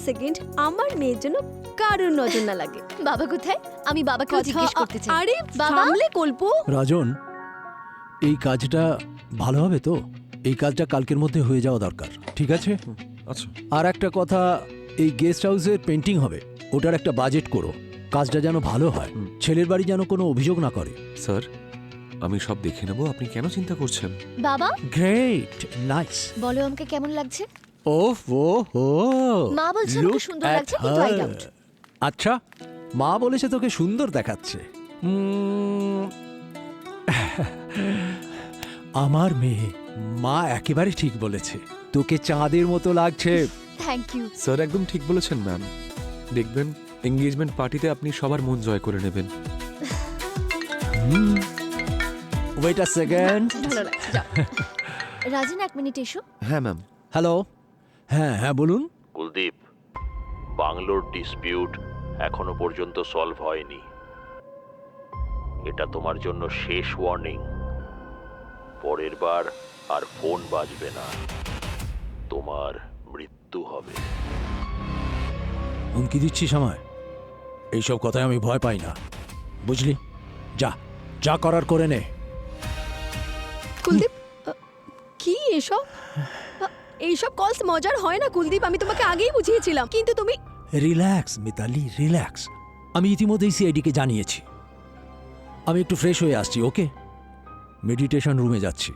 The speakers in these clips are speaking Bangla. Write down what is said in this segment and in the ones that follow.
সেকেন্ড আমার মেয়ের জন্য কারোর নজর না লাগে। বাবা কোথায়? আমি বাবাকে জিজ্ঞেস করতে চাই। আরে বাবা? সামলে কল্প। রাজন, এই কাজটা ভালো হবে তো? এই কাজটা কালকের মধ্যে হয়ে যাওয়া দরকার, ঠিক আছে? আচ্ছা আর একটা কথা, এই গেস্ট হাউসের পেন্টিং হবে, ওটার একটা বাজেট করো। কাজটা যেন ভালো হয়, ছেলের বাড়ি যেন কোনো অভিযোগ না করে। স্যার, আমি সব দেখে নেব, আপনি কেন চিন্তা করছেন? বাবা গ্রেট, নাইস। বলো আমাকে কেমন লাগছে? ওফ ও হো, মা বলছে আমাকে সুন্দর লাগছে, কিন্তু I doubt। আচ্ছা, মা বলেছে তোকে সুন্দর দেখাচ্ছে। আমার মেয়ে, মা একেবারে ঠিক বলেছে, তোকে চাঁদের মতো লাগছে। Thank you. স্যার একদম ঠিক বলেছেন ম্যাম। দেখবেন এঙ্গেজমেন্ট পার্টিতে আপনি সবার মন জয় করে নেবেন। Wait a second. ভালো লাগছে, যাও। রাজন, 1 মিনিট এসো। হ্যাঁ ম্যাম। হ্যালো, হ্যাঁ হ্যাঁ বলুন। কুলদীপ, বাংলোর ডিসপিউট এখনো পর্যন্ত সলভ হয়নি। এটা তোমার জন্য শেষ ওয়ার্নিং। পরের বার আর ফোন বাজবে না, তোমার মৃত্যু হবে। হুমকি দিচ্ছিস আমায়? এইসব কথায় আমি ভয় পাই না, বুঝলি? যা যা করার করে নে। কুলদীপ, কি এসব? এইসব কলস মজার হয় না কুলদীপ, আমি তোমাকে আগেই বুঝিয়েছিলাম, কিন্তু তুমি। Relax Mitali, relax. আমি ইতিমধ্যেই সিআইডিকে জানিয়েছি। আমি একটু ফ্রেশ হয়ে আসছি, ওকে? মেডিটেশন রুমে যাচ্ছি।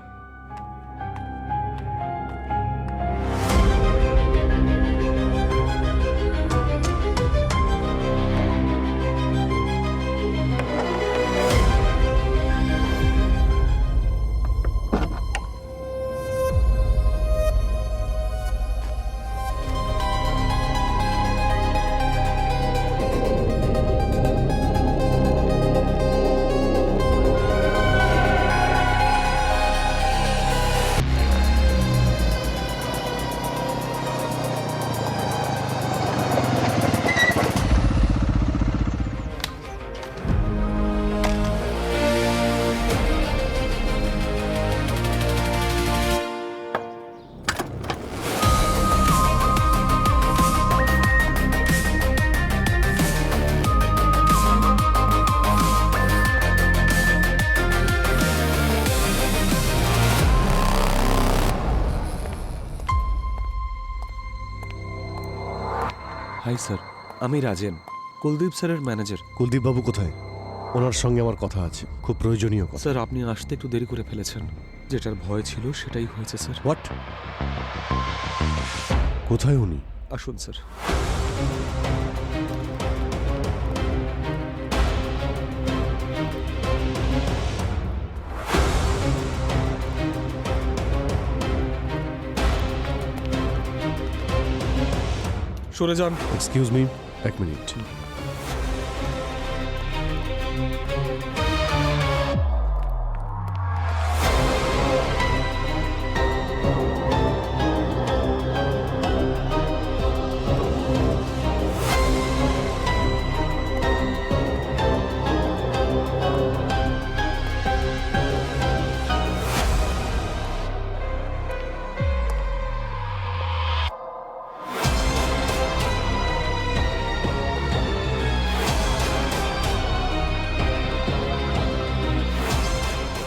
হাই স্যার, আমি রাজেন, কুলদীপ স্যারের ম্যানেজার। কুলদীপ বাবু কোথায়? ওনার সঙ্গে আমার কথা আছে, খুব প্রয়োজনীয় কথা। স্যার আপনি আসতে একটু দেরি করে ফেলেছেন। যেটার ভয় ছিল সেটাই হয়েছে স্যার। হোয়াট? কোথায় উনি? আসুন স্যার। সরে যান। Excuse me, 1 minute.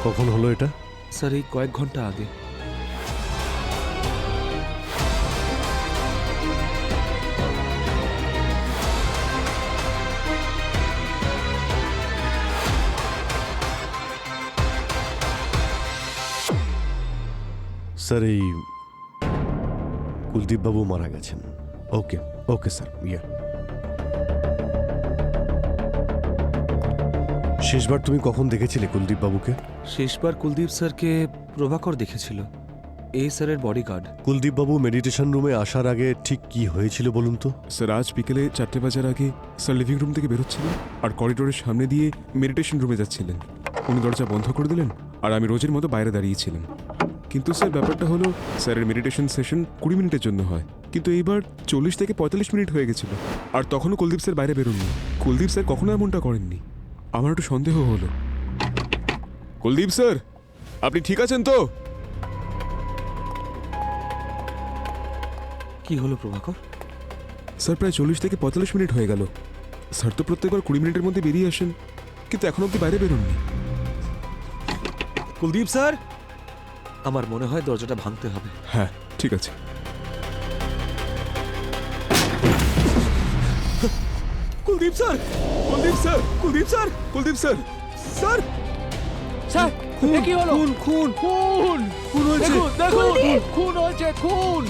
কখন হলো এটা? স্যার এই কয়েক ঘন্টা আগে। স্যার, এই কুলদীপ বাবু মারা গেছেন। ওকে ওকে স্যার, ইয়া। শেষবার তুমি কখন দেখেছিলে কুলদীপ বাবুকে? শেষবার কুলদীপ স্যারকে প্রভাকর দেখেছিল, এই স্যারের বডিগার্ড। কুলদীপ বাবু মেডিটেশন রুমে আসার আগে ঠিক কি হয়েছিল বলুন তো? স্যার আজ বিকেলে 4টে বাজার আগে স্যার লিভিং রুম থেকে বেরোচ্ছিলেন আর করিডোরের সামনে দিয়ে মেডিটেশন রুমে যাচ্ছিলেন। উনি দরজা বন্ধ করে দিলেন আর আমি রোজের মতো বাইরে দাঁড়িয়েছিলাম। কিন্তু স্যার ব্যাপারটা হলো, স্যারের মেডিটেশন সেশন 20 মিনিটের জন্য হয়, কিন্তু এইবার 40 থেকে 45 মিনিট হয়ে গেছিল আর তখনও কুলদীপ স্যার বাইরে বেরোননি। কুলদীপ স্যার কখনো এমনটা করেননি। আমার একটু সন্দেহ হলো। কুলদীপ স্যার, আপনি ঠিক আছেন তো? কি হলো প্রভাকর? স্যার প্রায় 40 থেকে 45 মিনিট হয়ে গেল। স্যার তো প্রত্যেকবার 20 মিনিটের মধ্যে বেরিয়ে আসেন, কিন্তু এখন অব্দি বাইরে বেরোননি। কুলদীপ স্যার, আমার মনে হয় দরজাটা ভাঙতে হবে। হ্যাঁ ঠিক আছে। Kuldeep sir, Kuldeep sir, Kuldeep sir, Kuldeep sir, sir sir এ কি হলো? খুন খুন খুন খুন হয়েছে। দেখুন দেখুন খুন হয়েছে, খুন।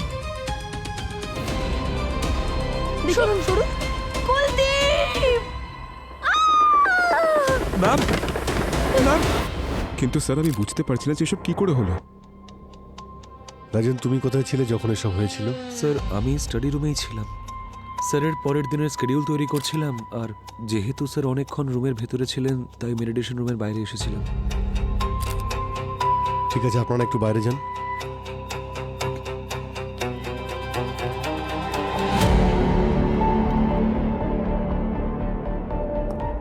শুনুন শুনুন, কুলদীপ! Ma'am, ma'am. কিন্তু স্যার আমি বুঝতে পারছি না যে এসব কি করে হলো। রাজেন তুমি কোথায় ছিলে যখন এসব হয়েছিল? স্যার আমি স্টাডি রুমেই ছিলাম। স্যারের পরের দিনের শিডিউল তৈরি করছিলাম, আর যেহেতু স্যার অনেকক্ষণ রুমের ভেতরে ছিলেন তাই মেডিটেশন রুমের বাইরে এসেছিলাম। ঠিক আছে, আপনারা একটু বাইরে যান।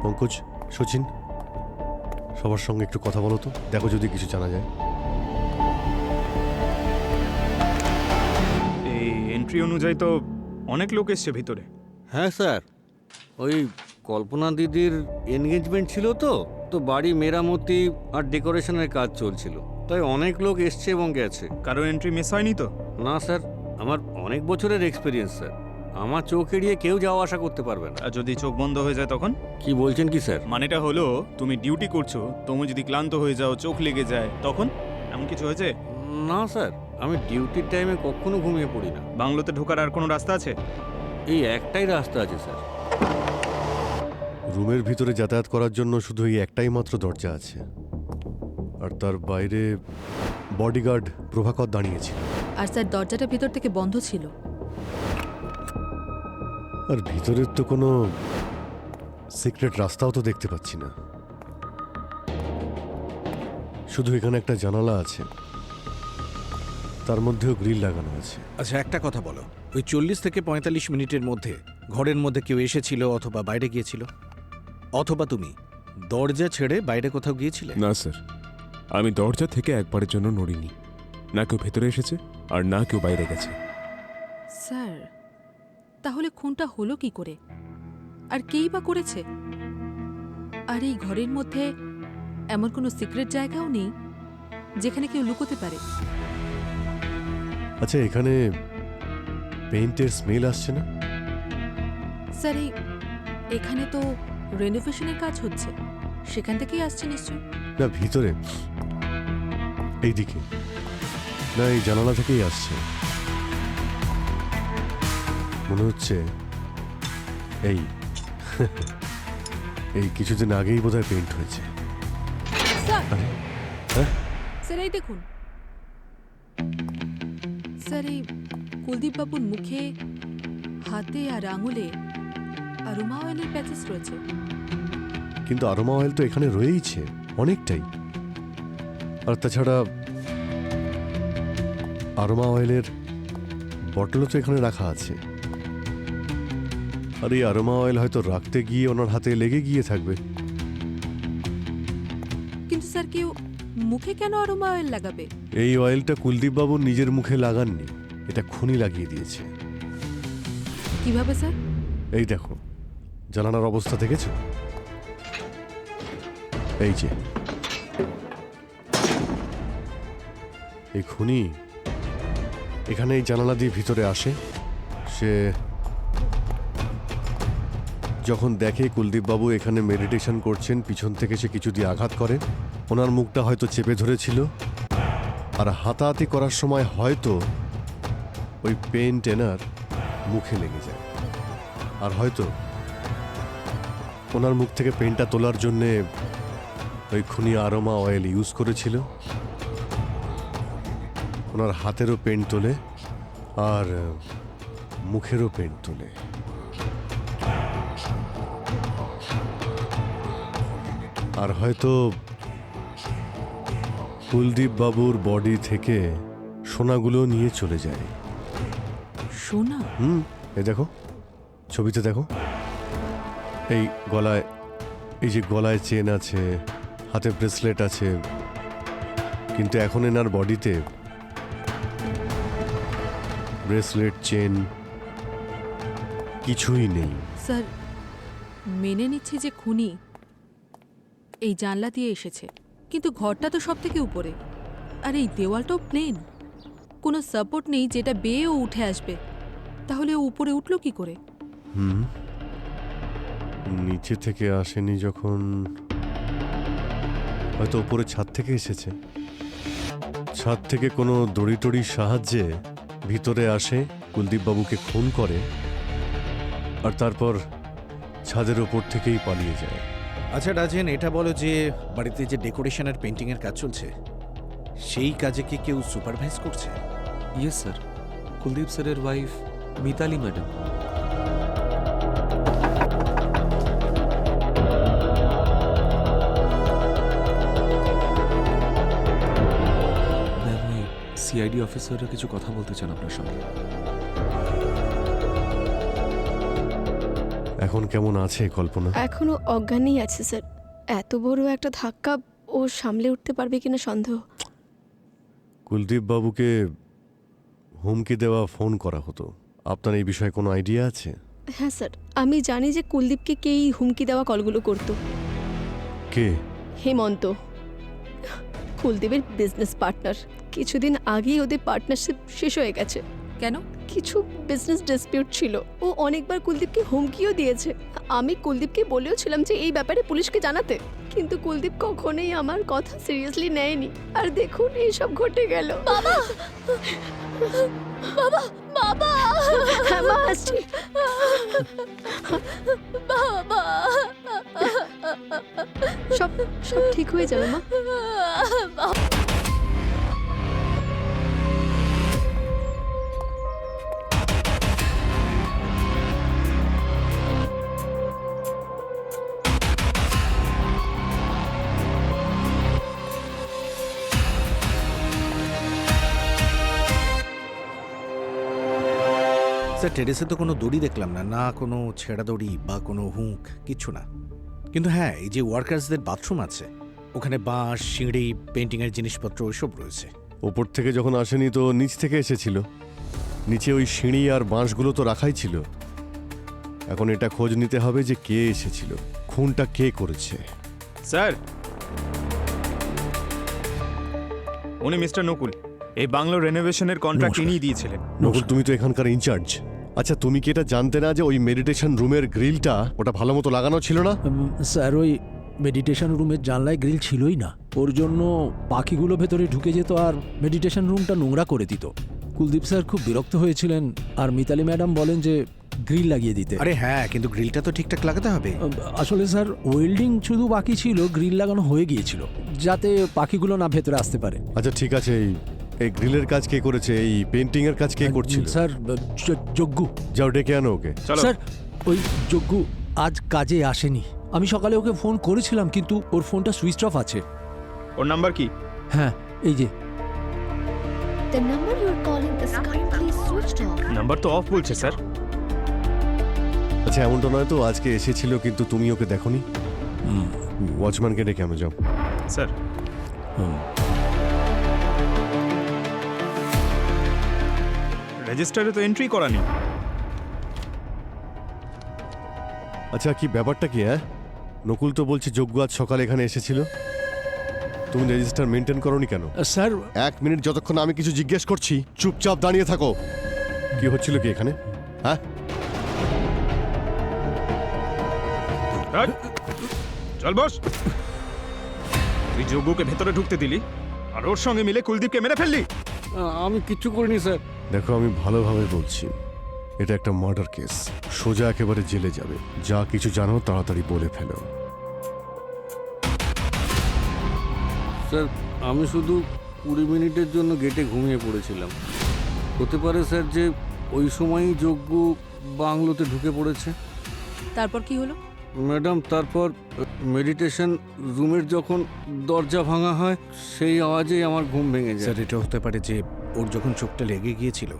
পঙ্কজ, সচিন, সবার সঙ্গে একটু কথা বলো তো, দেখো যদি কিছু জানা যায়। এই এন্ট্রি অনুযায়ী তো অনেক লোক এসছে ভিতরে। হ্যাঁ স্যার, ওই কল্পনা দিদির এনগেজমেন্ট ছিল তো তো বাড়ি মেরামতি আর ডেকোরেশনের কাজ চলছিল, তাই অনেক লোক এসছে এবং গেছে। কারো এন্ট্রি মিস হয়নি তো? না স্যার, আমার অনেক বছরের এক্সপিরিয়েন্স স্যার, আমার চোখ এড়িয়ে কেউ যাওয়া আসা করতে পারবে না। আর যদি চোখ বন্ধ হয়ে যায় তখন? কি বলছেন কি স্যার? মানেটা হলো তুমি ডিউটি করছো, তুমি যদি ক্লান্ত হয়ে যাও, চোখ লেগে যায়, তখন এমন কিছু হয়েছে? না স্যার, আমি ডিউটির টাইমে কখনো ঘুমিয়ে পড়ি না। বাংলোতে ঢোকার আর কোনো রাস্তা আছে? এই একটাই রাস্তা আছে স্যার। রুমের ভিতরে যাতায়াত করার জন্য শুধু এই একটাই মাত্র দরজা আছে, আর তার বাইরে বডিগার্ড প্রভাকর দাঁড়িয়েছিল। আর স্যার দরজাটা ভিতর থেকে বন্ধ ছিল। আর ভিতরের তো কোনো সিক্রেট রাস্তাও তো দেখতে পাচ্ছি না, শুধু এখানে একটা জানালা আছে, তার মধ্যেও গ্রিল লাগানো আছে। আচ্ছা একটা কথা বলো, ওই 40 থেকে 45 মিনিটের মধ্যে ঘরের মধ্যে কেউ এসেছিল অথবা বাইরে গিয়েছিল, অথবা তুমি দরজা ছেড়ে বাইরে কোথাও গিয়েছিলে? না স্যার, আমি দরজা থেকে একবারের জন্য নড়িনি। না কেউ ভেতরে এসেছে আর না কেউ বাইরে গেছে। স্যার তাহলে খুনটা হলো কি করে, আর কেই বা করেছে? আর এই ঘরের মধ্যে এমন কোনো সিক্রেট জায়গাও নেই যেখানে কেউ লুকোতে পারে। আচ্ছা, এখানে পেইন্টের স্মেল আসছে না? স্যার এখানে তো রেনোভেশনের কাজ হচ্ছে, সেখান থেকেই আসছে নিশ্চয়। না ভিতরে, এইদিকে, না এই জানালা থেকেই আসছে মনে হচ্ছে। এই এই কিছুদিন আগেই বোধহয় পেইন্ট হয়েছে। স্যার হ্যাঁ? স্যার এই দেখুন, স্যার এই কুলদীপ বাবুর মুখে, হাতে আর আঙুলে অ্যারোমা অয়েলের প্যাচেস রয়েছে। কিন্তু অ্যারোমা অয়েল তো এখানে রয়েইছে অনেকটাই, আর তাছাড়া অ্যারোমা অয়েলের বটলও তো এখানে রাখা আছে, আর এই অ্যারোমা অয়েল হয়তো রাখতে গিয়ে ওনার হাতে লেগে গিয়ে থাকবে। কিন্তু স্যার কেউ মুখে কেন অ্যারোমা অয়েল লাগাবে? এই অয়েলটা কুলদীপ বাবু নিজের মুখে লাগাননি, এটা খুনি লাগিয়ে দিয়েছে। কিভাবে স্যার? এই দেখো, জানালার অবস্থা দেখেছো? এই যে এই খুনি এখানে এই জানালা দিয়ে ভিতরে আসে, সে যখন দেখে কুলদীপ বাবু এখানে মেডিটেশন করছেন, পিছন থেকে সে কিছু দিয়ে আঘাত করে, ওনার মুখটা হয়তো চেপে ধরেছিল, আর হাতাহাতি করার সময় হয়তো ওই পেইন্ট এনার মুখে লেগে যায়, আর হয়তো ওনার মুখ থেকে পেনটা তোলার জন্যে ওই খুনি অ্যারোমা অয়েল ইউজ করেছিল। ওনার হাতেরও পেন তোলে আর মুখেরও পেন তোলে। আর হয়তো কুলদীপ বাবুর বডি থেকে সোনাগুলো নিয়ে চলে যায়। সোনা? এই দেখো, ছবিতে দেখো, এই গলায়, এই যে গলায় চেন আছে, হাতে ব্রেসলেট আছে, কিন্তু এখন এনার বডিতে ব্রেসলেট, চেন কিছুই নেই। স্যার মেনে নিচ্ছি যে খুনি এই জানলা দিয়ে এসেছে, কিন্তু ঘরটা তো সব থেকে উপরে, আর এই দেওয়ালটাও প্লেন, কোনো সাপোর্ট নেই যেটা বেয়েও উঠে আসবে। তাহলে ও উপরে উঠলো কি করে? হুম, নিচে থেকে আসেনি যখন, হয়তো উপরে ছাদ থেকে এসেছে। ছাদ থেকে কোনো দড়ি টড়ির সাহায্যে ভিতরে আসে, কুলদীপ বাবুকে খুন করে, আর তারপর ছাদের ওপর থেকেই পালিয়ে যায়। আচ্ছা রাজেন, এটা বলো যে বাড়িতে যে ডেকোরেশন আর পেন্টিং এর কাজ চলছে, সেই কাজে কি কেউ সুপারভাইজ করছে? ইয়েস স্যার, কুলদীপ স্যারের ওয়াইফ মিতালি ম্যাডাম। ম্যাম, ওই সিআইডি অফিসাররা কিছু কথা বলতে চান আপনার সঙ্গে। এখন কেমন আছে কল্পনা? এখনো অজ্ঞানই আছে স্যার। এত বড় একটা ধাক্কা ও সামলে উঠতে পারবে কিনা সন্দেহ। কুলদীপ বাবুকে হুমকি দেওয়া ফোন করা হতো, আপনার এই বিষয়ে কোনো আইডিয়া আছে? হ্যাঁ স্যার, আমি জানি যে কুলদীপকে কেই হুমকি দেওয়া কলগুলো করতো। কে? হেমন্ত, কুলদীপের বিজনেস পার্টনার। কিছুদিন আগেই ওদের পার্টনারশিপ শেষ হয়ে গেছে। কেন? কিছু বিজনেস ডিসপিউট ছিল। ও অনেকবার কুলদীপকে হুমকিও দিয়েছে। আমি কুলদীপকে বলেও ছিলাম যে এই ব্যাপারে পুলিশকে জানাতে, কিন্তু কুলদীপ কখনোই আমার কথা সিরিয়াসলি নেয়নি। আর দেখুন এইসব ঘটে গেল। বাবা, বাবা, বাবা, হ্যাঁ মা, আসছি। বাবা, সব সব ঠিক হয়ে যাবে মা। স্যার, টেরেসে তো কোনো দড়ি দেখলাম না, না কোনো ছেঁড়া দড়ি বা কোনো হুঁক, কিচ্ছু না। কিন্তু হ্যাঁ, এই যে ওয়ার্কার্সদের বাথরুম আছে, ওখানে বাঁশ, সিঁড়ি, পেন্টিংয়ের জিনিসপত্র ওইসব রয়েছে। ওপর থেকে যখন আসেনি তো নিচ থেকে এসেছিল। নিচে ওই সিঁড়ি আর বাঁশগুলো তো রাখাই ছিল। এখন এটা খোঁজ নিতে হবে যে কে এসেছিল, খুনটা কে করেছে। স্যার, উনি মিস্টার নকুল, এই বাংলো রেনোভেশনের কন্ট্রাক্ট ইনিই দিয়েছিলেন। নকুল, তুমি তো এখানকার ইনচার্জ। আচ্ছা, তুমি কি এটা জানতে না যে ওই মেডিটেশন রুমের গ্রিলটা ওটা ভালো মতো লাগানো ছিল না? স্যার, ওই মেডিটেশন রুমের জানলায় গ্রিল ছিলই না। ওর জন্য পাখিগুলো ভেতরে ঢুকে যেত আর মেডিটেশন রুমটা নোংরা করে দিত। কুলদীপ স্যার খুব বিরক্ত হয়েছিলেন, আর মিতালি ম্যাডাম বলেন যে গ্রিল লাগিয়ে দিতে। আরে হ্যাঁ, কিন্তু গ্রিলটা তো ঠিকঠাক লাগাতে হবে। আসলে স্যার, ওয়েল্ডিং শুধু বাকি ছিল, গ্রিল লাগানো হয়ে গিয়েছিল যাতে পাখিগুলো না ভেতরে আসতে পারে। আচ্ছা ঠিক আছে, এই গ্রিলের কাজ কে করেছে? এই পেন্টিং এর কাজ কে করছিল? স্যার, যজ্ঞ। যাও ডেকে আনো ওকে। স্যার, ওই যজ্ঞ আজ কাজে আসেনি। আমি সকালে ওকে ফোন করেছিলাম, কিন্তু ওর ফোনটা সুইচ অফ আছে। ওর নাম্বার কি? হ্যাঁ, এই যে। The number you're calling is currently switched off. Number তো অফ বলছে স্যার। আচ্ছা, এমনটা নয় তো আজকে এসেছিল কিন্তু তুমি ওকে দেখোনি? ওয়াচম্যানকে ডেকে আনো, যাও। স্যার, রেজিস্টারে তো এন্ট্রি করা নেই। আচ্ছা, কি ব্যাপারটা কি? হ্যাঁ, নকুল তো বলছে যজ্ঞ আজ সকালে এখানে এসেছিল। তুমি রেজিস্টার মেনটেন করোনি কেন? স্যার, 1 মিনিট যতক্ষণ আমি কিছু জিজ্ঞেস করছি চুপচাপ দাঁড়িয়ে থাকো। কি হচ্ছিল কি এখানে? হ্যাঁ, চল বস। তুই যোগ্যকে ভেতরে ঢুকতে দিলি আর ওর সঙ্গে মিলে কুলদীপকে মেরে ফেললি। আমি কিচ্ছু করিনি স্যার। দেখো, আমি ভালোভাবে বলছি, এটা একটা মার্ডার কেস। সোজা একেবারে জেলে যাবে। যা কিছু জানো তাড়াতাড়ি বলে ফেলো। স্যার, আমি শুধু 20 মিনিটের জন্য গেটে ঘুমিয়ে পড়েছিলাম। হতে পারে স্যার যে ওই সময়ই যজ্ঞ বাংলোতে ঢুকে পড়েছে। তারপর কি হলো? ম্যাডাম, তারপর মেডিটেশন রুমের যখন দরজা ভাঙা হয় সেই আওয়াজেই আমার ঘুম ভেঙে যায়। স্যার, এটা হতে পারে যে ওর যখন চোখটা লেগে গিয়েছিল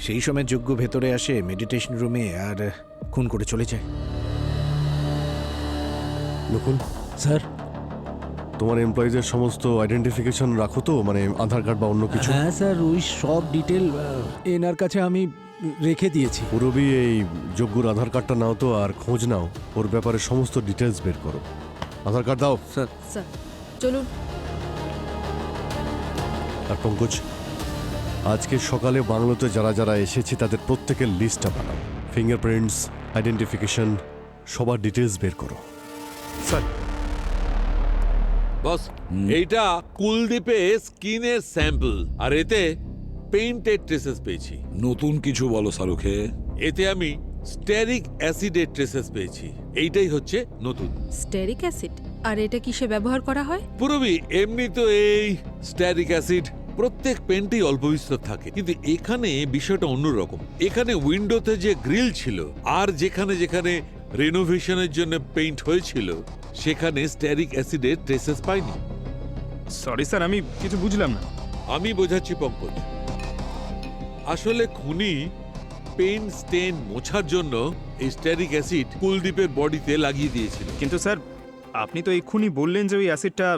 সেই সময় যজ্ঞ ভেতরে আসে মেডিটেশন রুমে আর খুন করে চলে যায়। নকুল স্যার, তোমার এমপ্লয়িজের সমস্ত আইডেন্টিফিকেশন রাখো তো, মানে আধার কার্ড বা অন্য কিছু? হ্যাঁ স্যার, ওই সব ডিটেল এনার কাছে আমি রেখে দিয়েছি। পুরবি এই যজ্ঞর আধার কার্ডটা নাও তো আর খোঁজ নাও, ওর ব্যাপারে সমস্ত ডিটেলস বের করো। আধার কার্ড দাও। স্যার স্যার চলুন। আর পঙ্কজ, আজকে সকালে বাংলোতে যারা যারা এসেছে তাদের প্রত্যেকের লিস্টটা বানাও। ফিঙ্গারপ্রিন্টস, আইডেন্টিফিকেশন, সবার ডিটেলস বের করো। স্যার বস, এইটা কুলদীপের স্কিনের স্যাম্পল, আর এতে পেইন্টেড ট্রেসেস পেয়েছি। নতুন কিছু বলো শাহরুখে। এতে আমি স্টেরিক অ্যাসিডের ট্রেসেস পেয়েছি। এইটাই হচ্ছে নতুন। Steric acid? আর এটা কিসে ব্যবহার করা হয়? পুরবি, এমনি তো এই স্টেরিক অ্যাসিড প্রত্যেক পেন্টেই অল্প বিস্তর থাকে, কিন্তু এখানে বিষয়টা অন্যরকম। এখানে উইন্ডোতে যে গ্রিল ছিল আর যেখানে যেখানে রিনোভেশনের জন্য পেইন্ট হয়েছিল সেখানে স্টেরিক অ্যাসিডের ট্রেসেস পাইনি। সরি স্যার, আমি কিছু বুঝলাম না। আমি বোঝাচ্ছি পঙ্কজ, আসলে খুনি পেইন্ট স্টেন মোছার জন্য এই স্টেরিক অ্যাসিড কুলদীপের বডিতে লাগিয়ে দিয়েছিল। কিন্তু স্যার, আপনি তো এক্ষুনি বললেন যে ওই অ্যাসিডটা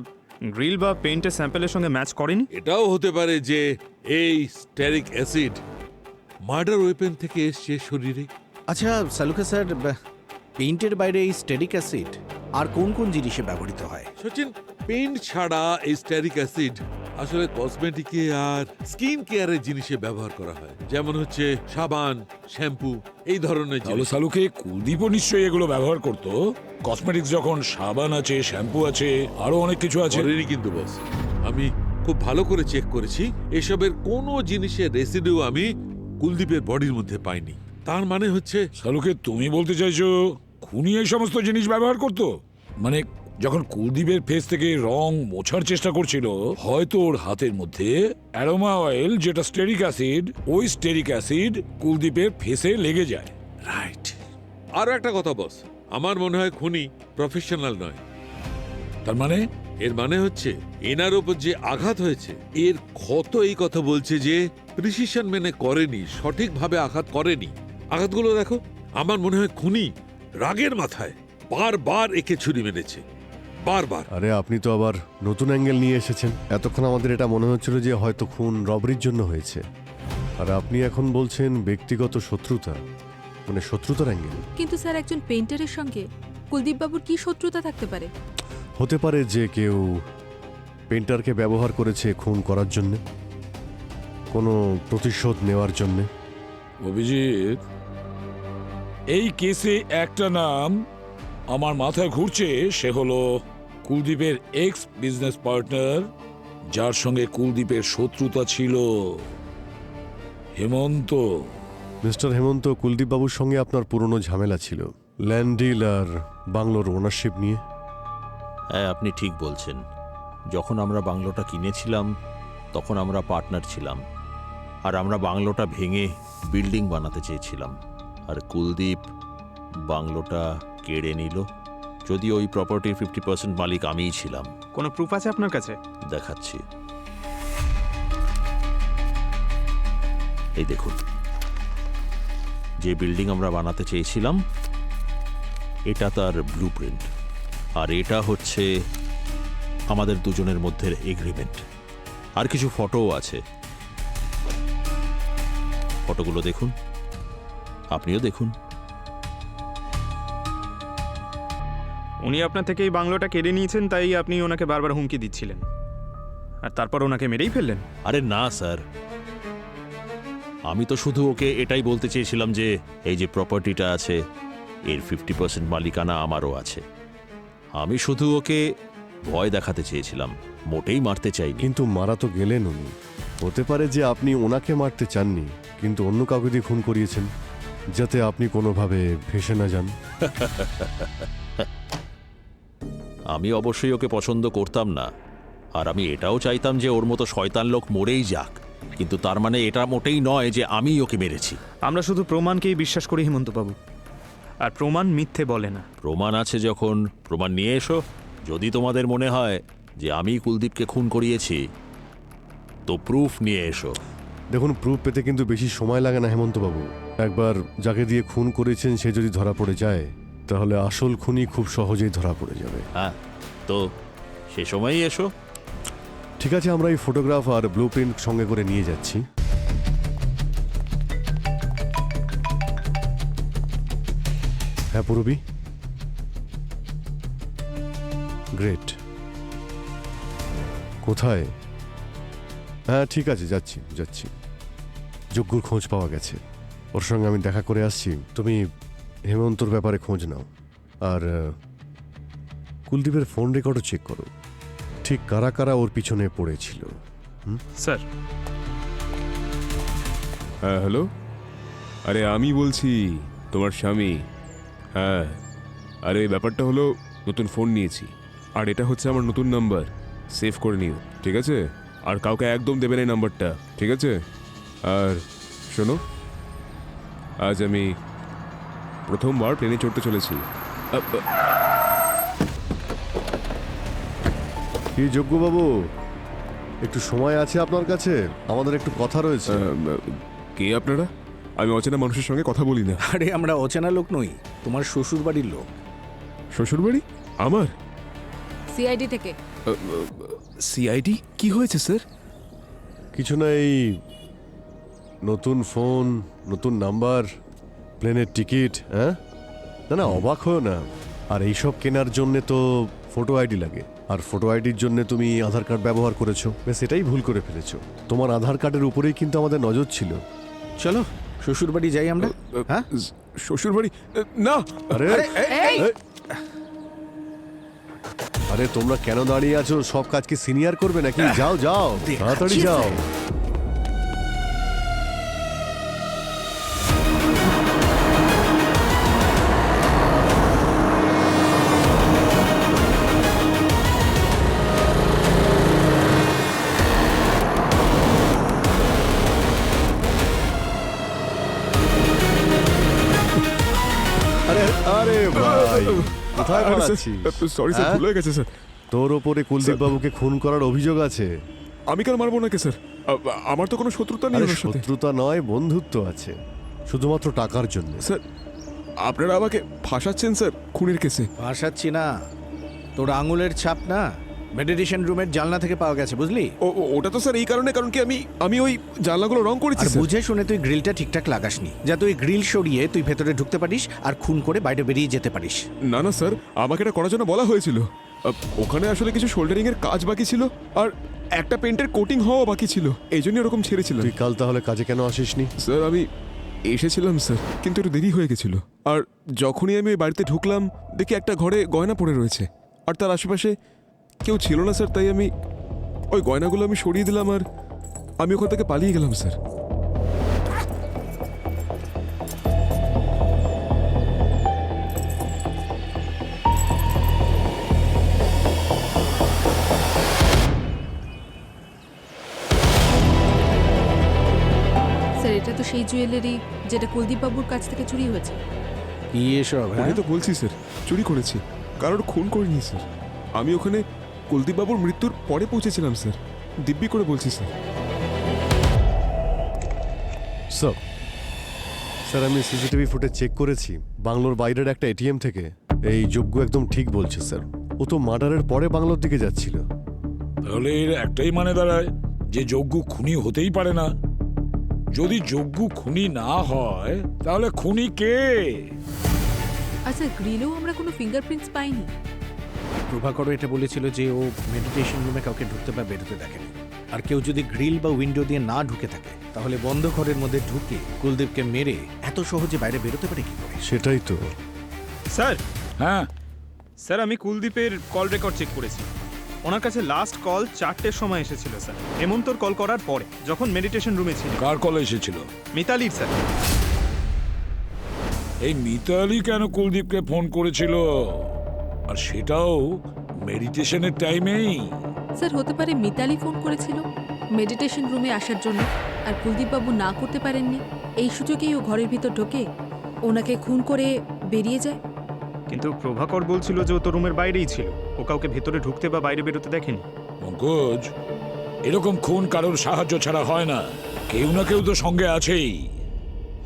গ্রিল বা পেইন্টের স্যাম্পেলের সঙ্গে ম্যাচ করেনি। এটাও হতে পারে যে এই স্টেরিক অ্যাসিড মার্ডার ওয়েপেন থেকে এসছে শরীরে। আচ্ছা সালুখা স্যার, পেইন্টের বাইরে এই স্টেরিক অ্যাসিড আর কোন কোন জিনিসে ব্যবহৃত হয়? সচিন, পেইন্ট ছাড়া এই স্টেরিক অ্যাসিড আসলে কসমেটিকে আর স্কিন কেয়ারের জিনিসে ব্যবহার করা হয়, যেমন হচ্ছে সাবান, শ্যাম্পু, এই ধরনের তাহলে জিনিস। শাহরুখে কুলদীপও নিশ্চয়ই এগুলো ব্যবহার করতো। কসমেটিক্স যখন সাবান আছে, শ্যাম্পু আছে, আরো অনেক কিছু আছে। করেনি কিন্তু বস, আমি খুব ভালো করে চেক করেছি, এসবের কোনো জিনিসের রেসিডিউ আমি কুলদীপের বডির মধ্যে পাইনি। তার মানে হচ্ছে শাহরুখে তুমি বলতে চাইছো খুনি এই সমস্ত জিনিস ব্যবহার করতো? মানে যখন কুলদীপের ফেস থেকে রং মোছার চেষ্টা করছিল, হয়তো ওর হাতের মধ্যে অ্যারোমা অয়েল, যেটা স্টেরিক অ্যাসিড, ওই স্টেরিক অ্যাসিড কুলদীপের ফেসে লেগে যায়। রাইট। আরো একটা কথা বস, আমার মনে হয় খুনি প্রফেশনাল নয়। তার মানে? এর মানে হচ্ছে এনার ওপর যে আঘাত হয়েছে এর ক্ষত এই কথা বলছে যে প্রিসিশন মেনে করেনি, সঠিকভাবে আঘাত করেনি। আঘাতগুলো দেখো, আমার মনে হয় খুনি রাগের মাথায় বারবার একে ছুরি মেরেছে, বারবার। আরে আপনি তো আবার নতুন অ্যাঙ্গেল নিয়ে এসেছেন। এতক্ষণ আমাদের এটা মনে হচ্ছিল যে হয়তো খুন রবরির জন্য হয়েছে, আর আপনি এখন বলছেন ব্যক্তিগত শত্রুতা, মানে শত্রুতার অ্যাঙ্গেল। কিন্তু স্যার, একজন পেইন্টারের সঙ্গে কুলদীপ বাবুর কি শত্রুতা থাকতে পারে? হতে পারে যে কেউ পেন্টারকে ব্যবহার করেছে খুন করার জন্য, কোনো প্রতিশোধ নেওয়ার জন্য। অভিজিৎ, এই কেসে একটা নাম আমার মাথায় ঘুরছে, সে হলো কুলদীপের এক্স বিজনেস পার্টনার, যার সঙ্গে কুলদীপের শত্রুতা ছিল, হেমন্ত। মিস্টার হেমন্ত, কুলদীপ বাবুর সঙ্গে আপনার পুরনো ঝামেলা ছিল ল্যান্ড ডিল আর বাংলোর ওনারশিপ নিয়ে। হ্যাঁ, আপনি ঠিক বলছেন। যখন আমরা বাংলোটা কিনেছিলাম তখন আমরা পার্টনার ছিলাম, আর আমরা বাংলোটা ভেঙে বিল্ডিং বানাতে চেয়েছিলাম, আর কুলদীপ বাংলোটা কেড়ে নিল। যদিও ওই প্রপার্টির 50% মালিক আমিই ছিলাম। কোনো প্রুফ আছে আপনার কাছে? দেখাচ্ছি, এই দেখুন। যে বিল্ডিং আমরা বানাতে চেয়েছিলাম এটা তার ব্লুপ্রিন্ট, আর এটা হচ্ছে আমাদের দুজনের মধ্যে এগ্রিমেন্ট। আর কিছু ফটোও আছে, ফটোগুলো দেখুন, আপনিও দেখুন। উনি আপনার থেকে এই বাংলোটা কেড়ে নিয়েছেন, তাই আপনি ওনাকে বারবার হুমকি দিচ্ছিলেন, আর তারপর ওনাকে মেরেই ফেললেন। আরে না স্যার, আমি তো শুধু ওকে এটাই বলতে চেয়েছিলাম যে এই যে প্রপার্টিটা আছে এর 50% মালিকানা আমারও আছে। আমি শুধু ওকে ভয় দেখাতে চেয়েছিলাম, মোটেই মারতে চাইনি। কিন্তু মারা তো গেলেন উনি। হতে পারে যে আপনি ওনাকে মারতে চাননি, কিন্তু অন্য কাউকে দিয়ে খুন করিয়েছেন, যাতে আপনি কোনোভাবে ভেসে না যান। আমি অবশ্যই ওকে পছন্দ করতাম না, আর আমি এটাও চাইতাম যে ওর মতো শয়তান লোক মরেই যাক, কিন্তু তার মানে এটা মোটেই নয় যে আমি ওকে মেরেছি। আমরা শুধু প্রমাণকেই বিশ্বাস করি হেমন্তবাবু, আর প্রমাণ মিথ্যে বলে না। প্রমাণ আছে যখন প্রমাণ নিয়ে এসো। যদি তোমাদের মনে হয় যে আমি কুলদীপকে খুন করিয়েছি তো প্রুফ নিয়ে এসো। দেখুন, প্রুফ পেতে কিন্তু বেশি সময় লাগে না হেমন্তবাবু। একবার যাকে দিয়ে খুন করেছেন সে যদি ধরা পড়ে যায়, তাহলে আসল খুনি খুব সহজেই ধরা পড়ে যাবে। হ্যাঁ, তো সে সময়ই এসো। ঠিক আছে, আমরা এই ফটোগ্রাফ আর ব্লুপ্রিন্ট সঙ্গে করে নিয়ে যাচ্ছি। হ্যাঁ পূরবী, গ্রেট। কোথায়? হ্যাঁ ঠিক আছে, যাচ্ছি যাচ্ছি। যজ্ঞর খোঁজ পাওয়া গেছে, ওর সঙ্গে আমি দেখা করে আসছি। তুমি হেমন্তর ব্যাপারে খোঁজ নাও, আর কুলদীপের ফোন রেকর্ডও চেক করো, ঠিক কারা কারা ওর পিছনে পড়েছিল। স্যার। হ্যাঁ হ্যালো, আরে আমি বলছি, তোমার স্বামী। হ্যাঁ, আরে ব্যাপারটা হলো নতুন ফোন নিয়েছি, আর এটা হচ্ছে আমার নতুন নাম্বার, সেভ করে নিও, ঠিক আছে? আর কাউকে একদম দেবে না এই নাম্বারটা, ঠিক আছে? আর শোনো, আজ আমি প্রথমবার প্লেনে চড়তে চলেছি। কি যজ্ঞবাবু, একটু সময় আছে আপনার কাছে? আমাদের একটু কথা রয়েছে। কে আপনারা? আমি অচেনা মানুষের সঙ্গে কথা বলি না। আরে আমরা অচেনা লোক নই, তোমার শ্বশুর বাড়ির লোক। শ্বশুরবাড়ি আমার? সিআইডি থেকে। সিআইডি? কি হয়েছে স্যার? কিছু না, এই নতুন ফোন, নতুন নাম্বার, প্লেনের টিকিট। হ্যাঁ, না না অবাক হও না। আর এইসব কেনার জন্যে তো ফটো আইডি লাগে, আর ফটো আইডির জন্য তুমি আধার কার্ড ব্যবহার করেছো, বেশ এটাই ভুল করে ফেলেছো। তোমার আধার কার্ডের উপরেই কিন্তু আমাদের নজর ছিল। চলো শ্বশুর বাড়ি যাই আমরা। হ্যাঁ, শ্বশুরবাড়ি না। আরে আরে তোমরা কেন দাঁড়িয়ে আছো? সব কাজ কি সিনিয়র করবে নাকি? যাও যাও, তাড়াতাড়ি যাও। আরে আরে ভাই, কোথায় পালাচ্ছিস? সরি স্যার, ভুল হয়ে গেছে স্যার। তোর ওপরে কুলদীপ বাবুকে খুন করার অভিযোগ আছে। আমি কেন মারবো নাকি স্যার? আমার তো কোনো শত্রুতা নেই আরে ওনার সাথে। শত্রুতা নয়, বন্ধুত্ব আছে, শুধুমাত্র টাকার জন্য। স্যার আপনারা আমাকে ফাঁসাচ্ছেন স্যার খুনের কেসে। ভাসাচ্ছি না, তোর আঙুলের ছাপ না মেডিটেশন রুমের জানলা থেকে পাওয়া গেছে, বুঝলি? ওটা তো স্যার এই কারণে, কারণ কি আমি ওই জানলাগুলো রং করেছি আর স্যার। বুঝে শুনে তুই গ্রিলটা ঠিকঠাক লাগাসনি, যা তুই গ্রিল সরিয়ে তুই ভেতরে ঢুকতে পারিস আর খুন করে বাইরে বেরিয়ে যেতে পারিস। না না স্যার, আমাকে এটা করার জন্য বলা হয়েছিল। ওখানে আসলে কিছু শোল্ডারিং এর কাজ বাকি ছিল, আর একটা পেন্টের কোটিং হওয়া বাকি ছিল, এই জন্য ওরকম ছেড়েছিলাম। তুই কাল তাহলে কাজে কেন আসিসনি? স্যার আমি এসেছিলাম স্যার, কিন্তু একটু দেরি হয়ে গেছিল। আর যখনই আমি ওই বাড়িতে ঢুকলাম, দেখি একটা ঘরে গয়না পড়ে রয়েছে, আর তার আশেপাশে কেউ ছিল না স্যার। তাই আমি ওই গয়নাগুলো আমি সরিয়ে দিলাম, আর আমি ওখান থেকে পালিয়ে গেলাম স্যার। স্যার এটা তো সেই জুয়েলারি যেটা কুলদীপ বাবুর কাছ থেকে চুরি হয়েছে। কি এসব? আমি তো বলছি স্যার, চুরি করেছি, কারোর খুন করিনি স্যার। আমি ওখানে কুলদীপ বাবুর মৃত্যুর পরে পৌঁছেছিলাম স্যার, দিব্যি করে বলছি স্যার। স্যার আমি সিসিটিভি ফুটেজ চেক করেছি বাংলোর বাইরের একটা এটিএম থেকে। এই যজ্ঞ একদম ঠিক বলছে স্যার, ও তো মার্ডারের পরে বাংলোর দিকে যাচ্ছিল। তাহলে এর একটাই মানে দাঁড়ায় যে যজ্ঞ খুনি হতেই পারে না। যদি যজ্ঞ খুনি না হয় তাহলে খুনি কে? আচ্ছা, গ্রিলেও আমরা কোনো ফিঙ্গারপ্রিন্টস পাইনি। প্রভাকরও এটা বলেছিল যে ও মেডিটেশন রুমে কাউকে ঢুকতে বা বেরোতে দেখেনি। আর কেউ যদি গ্রিল বা উইন্ডো দিয়ে না ঢুকে থাকে, তাহলে বন্ধ ঘরের মধ্যে ঢুকে কুলদীপকে মেরে এত সহজে বাইরে বেরোতে পারে কি করে? সেটাই তো। স্যার। হ্যাঁ স্যার, আমি কুলদীপের কল রেকর্ড চেক করেছি। ওনার কাছে লাস্ট কল 4টের সময় এসেছিল স্যার, হেমন্তর কল করার পরে, যখন মেডিটেশন রুমে ছিল। কার কল এসেছিল? মিতালির স্যার। এই মিতালি কেন কুলদীপকে ফোন করেছিল? আর সেটাও মেডিটেশনের টাইমেই? স্যার হতে পারে মিতালি ফোন করেছিল মেডিটেশন রুমে আসার জন্য, আর কুলদীপ বাবু না করতে পারেননি। এই সুযোগেই ও ঘরের ভিতর ঢোকে, ওনাকে খুন করে বেরিয়ে যায়। কিন্তু প্রভাকর বলছিল যে ও তো রুমের বাইরেই ছিল, ও কাউকে ভেতরে ঢুকতে বা বাইরে বেরোতে দেখেনি। পঙ্কজ, এরকম খুন কারোর সাহায্য ছাড়া হয় না, কেউ না কেউ তো সঙ্গে আছেই।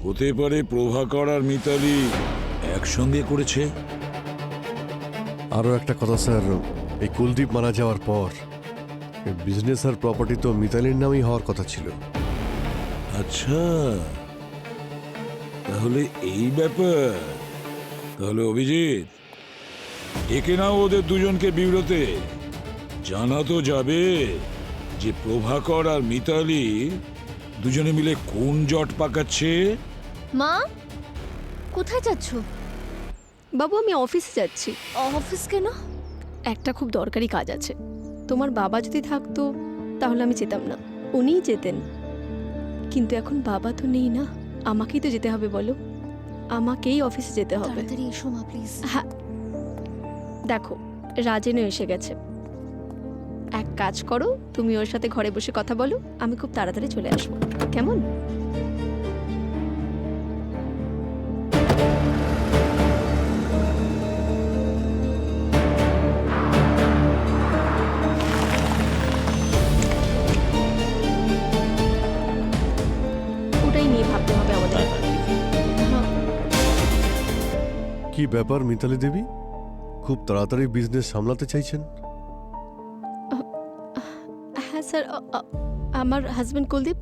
হতে পারে প্রভাকর আর মিতালি একসঙ্গে করেছে। আরও একটা কথা স্যার, এই কুলদীপ মারা যাওয়ার পর বিজনেস আর প্রপার্টি তো মিতালির নামেই হওয়ার কথা ছিল। আচ্ছা, তাহলে এই ব্যাপার। তাহলে অভিজিৎ, একে নাও ওদের দুজনকে বিব্রতে। জানা তো যাবে যে প্রভাকর আর মিতালি দুজনে মিলে কোন জট পাকাচ্ছে। মা কোথায় যাচ্ছ? বাবু আমি অফিসে যাচ্ছি। অফিস কেন? একটা খুব দরকারি কাজ আছে। তোমার বাবা যদি থাকতো তাহলে আমি যেতাম না, উনিই যেতেন। কিন্তু এখন বাবা তো নেই না, আমাকেই তো যেতে হবে। বলো, আমাকেই অফিসে যেতে হবে। তাড়াতাড়ি এসো মা প্লিজ। হ্যাঁ দেখো, রাজেনও এসে গেছে। এক কাজ করো, তুমি ওর সাথে ঘরে বসে কথা বলো, আমি খুব তাড়াতাড়ি চলে আসবো, কেমন? ওটাই নিয়ে ভাবতে হবে আমাদের। হ্যাঁ। কি ব্যাপার মিতালি দেবী, খুব তাড়াতাড়ি বিজনেস সামলাতে চাইছেন? হ্যাঁ স্যার, আমার হাজব্যান্ড কুলদীপ,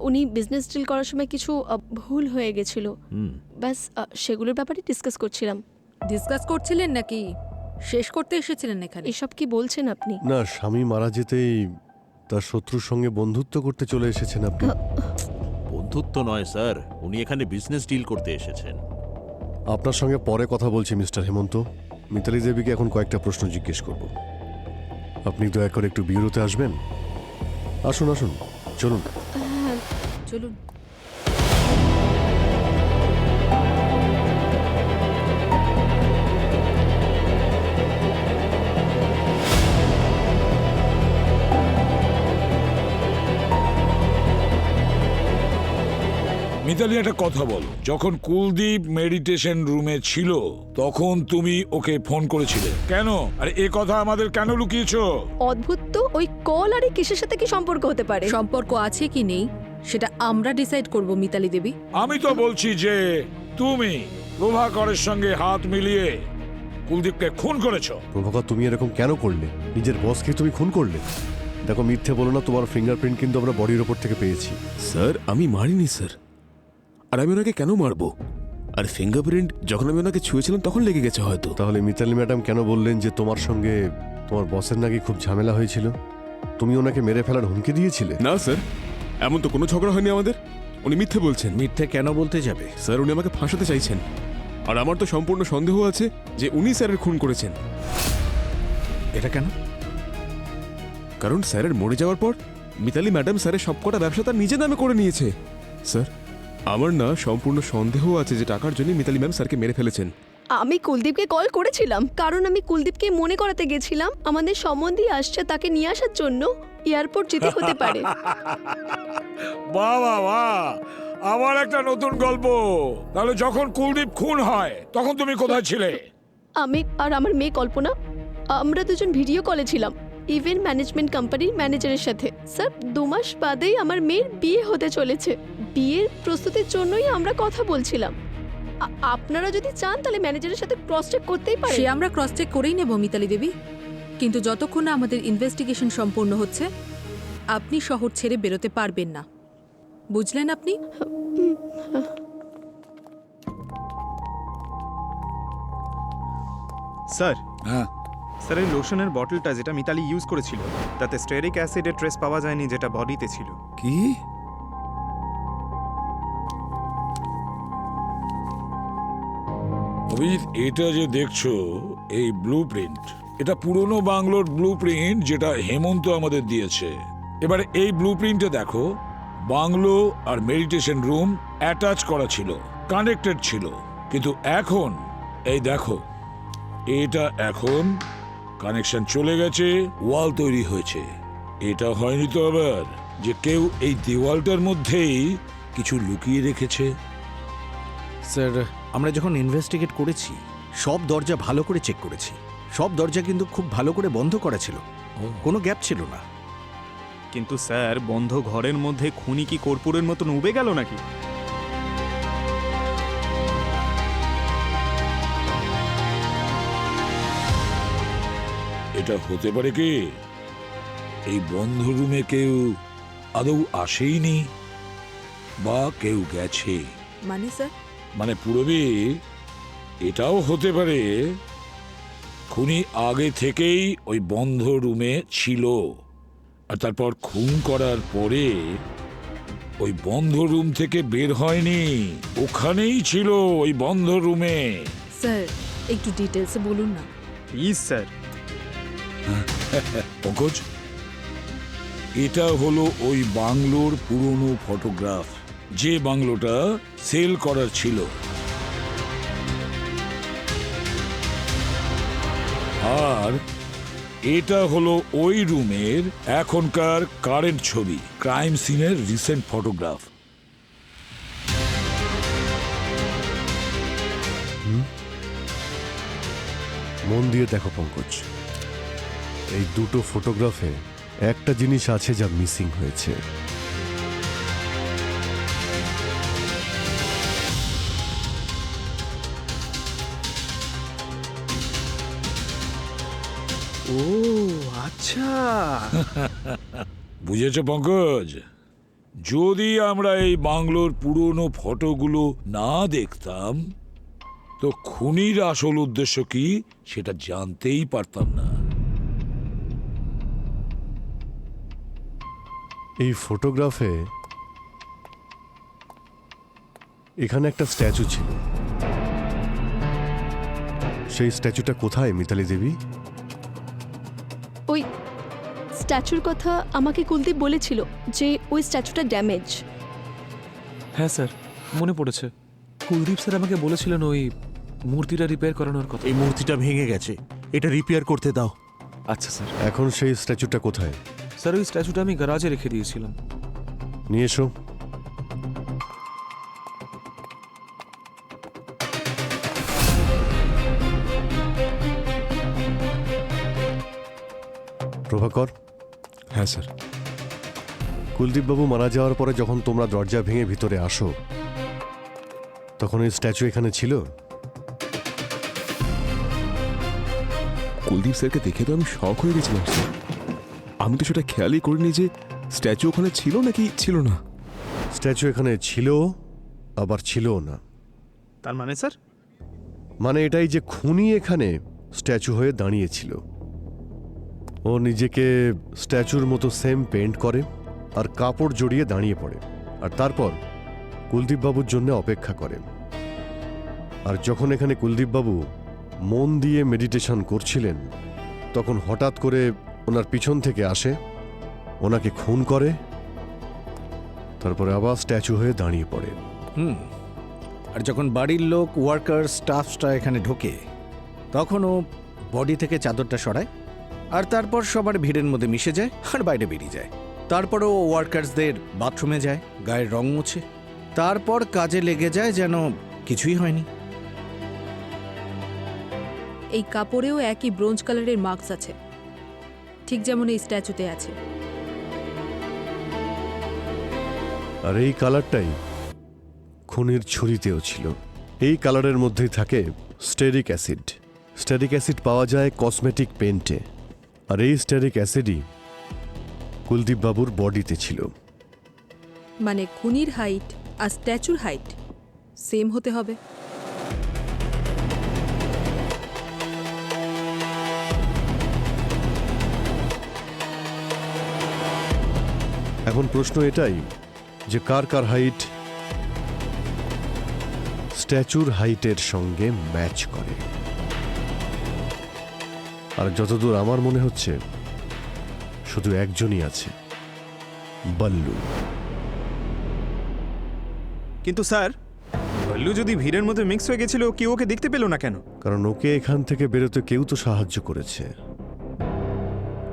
উনি বিজনেস ডিল করার সময় কিছু ভুল হয়ে গেছিল। ব্যাস সেগুলোর ব্যাপারে ডিসকাস করছিলাম। ডিসকাস করছিলেন নাকি শেষ করতে এসেছিলেন এখানে? এসব কি বলছেন আপনি? না, স্বামী মারা যেতেই তার শত্রুর সঙ্গে বন্ধুত্ব করতে চলে এসেছেন আপনি। বন্ধুত্ব নয় স্যার, উনি এখানে বিজনেস ডিল করতে এসেছেন। আপনার সঙ্গে পরে কথা বলছি মিস্টার হেমন্ত। মিতালি দেবীকে এখন কয়েকটা প্রশ্ন জিজ্ঞেস করব। আপনি দয়া করে একটু বিউরোতে আসবেন। আসুন আসুন, চলুন। চলুন। মিতালি, একটা কথা বলো, যখন কুলদীপ মেডিটেশন রুমে ছিল তখন তুমি ওকে ফোন করেছিলে কেন? আর এ কথা আমাদের কেন লুকিয়েছো? অদ্ভুত তো, ওই কল আর এই কিসের সাথে কি সম্পর্ক হতে পারে? সম্পর্ক আছে কি নেই সেটা আমরা ডিসাইড করব মিতালি দেবী। আমি তো বলছি যে তুমি প্রভাকরের সঙ্গে হাত মিলিয়ে কুলদীপকে খুন করেছো। প্রভাকর, তুমি এরকম কেন করলে? নিজের বসকে তুমি খুন করলে? দেখো, মিথ্যে বলো না, তোমার ফিঙ্গারপ্রিন্ট কিন্তু আমরা বডির ওপর থেকে পেয়েছি। স্যার আমি মারিনি স্যার, আর আমি ওনাকে কেন মারবো? আর ফিঙ্গারপ্রিন্ট যখন আমি ওনাকে ছুঁয়েছিলাম তখন লেগে গেছে হয়তো। তাহলে মিতালি ম্যাডাম কেন বললেন যে তোমার সঙ্গে তোমার বসের নাকি খুব ঝামেলা হয়েছিল? তুমি ওনাকে মেরে ফেলার হুমকি দিয়েছিলে? না স্যার, এমন তো কোনো ঝগড়া হয়নি আমাদের। উনি মিথ্যে বলছেন। মিথ্যে কেন বলতে যাবে? স্যার উনি আমাকে ফাঁসাতে চাইছেন, আর আমার তো সম্পূর্ণ সন্দেহ আছে যে উনি স্যারের খুন করেছেন। এটা কেন? কারণ স্যারের মরে যাওয়ার পর মিতালি ম্যাডাম স্যারের সবকটা ব্যবসা তার নিজের নামে করে নিয়েছে। স্যার আমার না সম্পূর্ণ সন্দেহ আছে যে টাকার জন্য মিতালি ম্যাম স্যারকে মেরে ফেলেছেন। আমি কুলদীপকে কল করেছিলাম, কারণ আমি কুলদীপকে মনে করাতে গেছিলাম আমাদের সম্বন্ধী আসছে, তাকে নিয়ে আসার জন্য এয়ারপোর্ট যেতে হতে পারে। বাহ বাহ বাহ, আবার একটা নতুন গল্প। তাহলে যখন কুলদীপ খুন হয় তখন তুমি কোথায় ছিলে? আমি আর আমার মেয়ে কল্পনা, আমরা দুজন ভিডিও কলে ছিলাম ইভেন্ট ম্যানেজমেন্ট কোম্পানির ম্যানেজারের সাথে। স্যার 2 মাস বাদেই আমার মেয়ের বিয়ে হতে চলেছে। বিয়ের প্রস্তুতির জন্যই আমরা কথা বলছিলাম। আপনারা যদি চান তাহলে ম্যানেজারের সাথে ক্রস চেক করতেই সে পারেন। আমরা ক্রস চেক করেই নেব মিতালি দেবী, কিন্তু যতক্ষণ না আমাদের ইনভেস্টিগেশন সম্পূর্ণ হচ্ছে আপনি শহর ছেড়ে বেরোতে পারবেন না, বুঝলেন আপনি? স্যার, হ্যাঁ স্যার এই লোশনের বটলটা যেটা মিতালি ইউজ করেছিল তাতে স্টেরিক অ্যাসিডের ট্রেস পাওয়া যায়নি, যেটা বডিতে ছিল। কি? অভিজিৎ, এটা যে দেখছো এই ব্লু প্রিন্ট, এটা পুরনো বাংলোর ব্লু প্রিন্ট যেটা হেমন্ত আমাদের দিয়েছে। এবার এই ব্লু প্রিন্টে দেখো, বাংলো আর মেডিটেশন রুম অ্যাটাচ করা ছিল, কানেক্টেড ছিল, কিন্তু এখন এই দেখো, এটা এখন কানেকশন চলে গেছে, ওয়াল তৈরি হয়েছে। এটা হয়নি তো আবার যে কেউ এই দেওয়ালটার মধ্যেই কিছু লুকিয়ে রেখেছে? স্যার, আমরা যখন ইনভেস্টিগেট করেছি সব দরজা ভালো করে চেক করেছি। সব দরজা কিন্তু খুব ভালো করে বন্ধ করা ছিল, কোনো গ্যাপ ছিল না। কিন্তু স্যার, বন্ধ ঘরের মধ্যে খুনি কি কর্পূরের মতন উবে গেল নাকি? এটা হতে পারে কি এই বন্ধ রুমে কেউ আদৌ আসেইনি, বা কেউ গেছে? মানে স্যার, মানে পুরবী এটাও হতে পারে খুনি আগে থেকেই ওই বন্ধ রুমে ছিল, আর তারপর খুন করার পরে ওই বন্ধ রুম থেকে বের হয়নি, ওখানেই ছিল ওই বন্ধ রুমে। স্যার একটু ডিটেলসে বলুন না। Please sir. পঙ্কজ, এটা হলো ওই বাংলোর পুরনো ফটোগ্রাফ, যে বাংলোটা সেল করার ছিল। আর এটা হলো ওই রুমের এখনকার কারেন্ট ছবি, ক্রাইম সিনের রিসেন্ট ফটোগ্রাফ। মন দিয়ে দেখো পঙ্কজ, এই দুটো ফটোগ্রাফে একটা জিনিস আছে যা মিসিং হয়েছে। ও আচ্ছা, বুঝেছ পঙ্কজ? যদি আমরা এই বাংলোর পুরনো ফটোগুলো না দেখতাম তো খুনির আসল উদ্দেশ্য কি সেটা জানতেই পারতাম না। এই ফটোগ্রাফে এখানে একটা স্ট্যাচু ছিল। সেই স্ট্যাচুটা কোথায় মিতালি দেবী? ওই স্ট্যাচুর কথা আমাকে কুলদীপ বলেছিল যে ওই স্ট্যাচুটা ড্যামেজ। হ্যাঁ স্যার, মনে পড়েছে। কুলদীপ স্যার আমাকে বলেছিলেন ওই মূর্তিটা রিপেয়ার করানোর কথা। এই মূর্তিটা ভেঙে গেছে, এটা রিপেয়ার করতে দাও। আচ্ছা স্যার। এখন সেই স্ট্যাচুটা কোথায়? স্যার ওই স্ট্যাচুটা আমি গ্যারাজে রেখে দিয়েছিলাম। নিয়ে এসো। প্রভাকর। হ্যাঁ স্যার। কুলদীপবাবু মারা যাওয়ার পরে যখন তোমরা দরজা ভেঙে ভিতরে আসো তখন এই স্ট্যাচু এখানে ছিল? কুলদীপ স্যারকে দেখে তো আমি শক হয়ে গেছিলাম স্যার। আমি তো সেটা খেয়ালই করিনি যে স্ট্যাচু ওখানে ছিল নাকি ছিল না। স্ট্যাচু এখানে ছিল, আবার ছিলও না। তার মানে স্যার? মানে এটাই যে খুনি এখানে স্ট্যাচু হয়ে দাঁড়িয়েছিল। ও নিজেকে স্ট্যাচুর মতো সেম পেন্ট করে আর কাপড় জড়িয়ে দাঁড়িয়ে পড়ে, আর তারপর কুলদীপবাবুর জন্য অপেক্ষা করে। আর যখন এখানে কুলদীপবাবু মন দিয়ে মেডিটেশন করছিলেন তখন হঠাৎ করে ওনার পিছন থেকে আসে, ওনাকে খুন করে, তারপরে আবার স্ট্যাচু হয়ে দাঁড়িয়ে পড়ে। আর যখন বাড়ির লোক, ওয়ার্কার, স্টাফসটা এখানে ঢোকে তখন ও বডি থেকে চাদরটা সরায় আর তারপর সবার ভিড়ের মধ্যে মিশে যায় আর বাইরে বেরিয়ে যায়। তারপর ও ওয়ার্কার্সদের বাথরুমে যায়, গায়ের রং মুছে, তারপর কাজে লেগে যায় যেন কিছুই হয়নি। এই কাপড়েও একই ব্রোঞ্জ কালারের মার্কস আছে, ঠিক যেমন এই স্ট্যাচুতে আছে। আর এই কালারটাই খুনির ছুরিতেও ছিল। এই কালারের মধ্যেই থাকে স্টেরিক অ্যাসিড। স্টেরিক অ্যাসিড পাওয়া যায় কসমেটিক পেন্টে, আর এই স্টেরিক অ্যাসিডই কুলদীপবাবুর বডিতে ছিল। মানে খুনির হাইট আর স্ট্যাচুর হাইট সেম হতে হবে। এখন প্রশ্ন এটাই যে কার কার হাইট স্ট্যাচুর হাইটের সঙ্গে ম্যাচ করে। আর যতদূর আমার মনে হচ্ছে শুধু একজনই আছে, বল্লু। কিন্তু স্যার, বল্লু যদি ভিড়ের মধ্যে মিক্স হয়ে গেছিল, কেউ ওকে দেখতে পেল না কেন? কারণ ওকে এখান থেকে বেরোতে কেউ তো সাহায্য করেছে,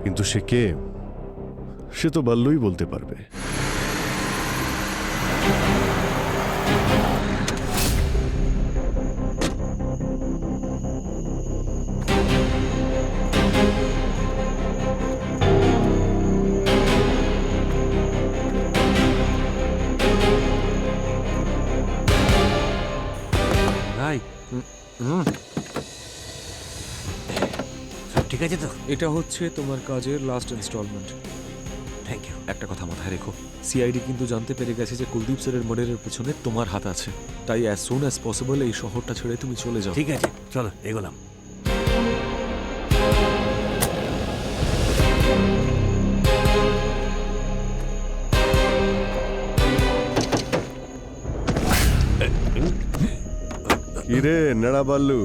কিন্তু সে কে সে তো বল্লুই বলতে পারবে। ভাই, সব ঠিক আছে তো? এটা হচ্ছে তোমার কাজের লাস্ট ইনস্টলমেন্ট। Thank you. একটা কথা মাথায় রেখো, সিআইডি কিন্তু জানতে পেরে গেছে যে কুলদীপ স্যারের মার্ডারের পেছনে তোমার হাত আছে। তাই অ্যাজ সুন অ্যাজ পসিবল এই শহরটা ছেড়ে তুমি চলে যাও। ঠিক আছে, চলো এগোলাম। কিরে নেড়া বাল্লু,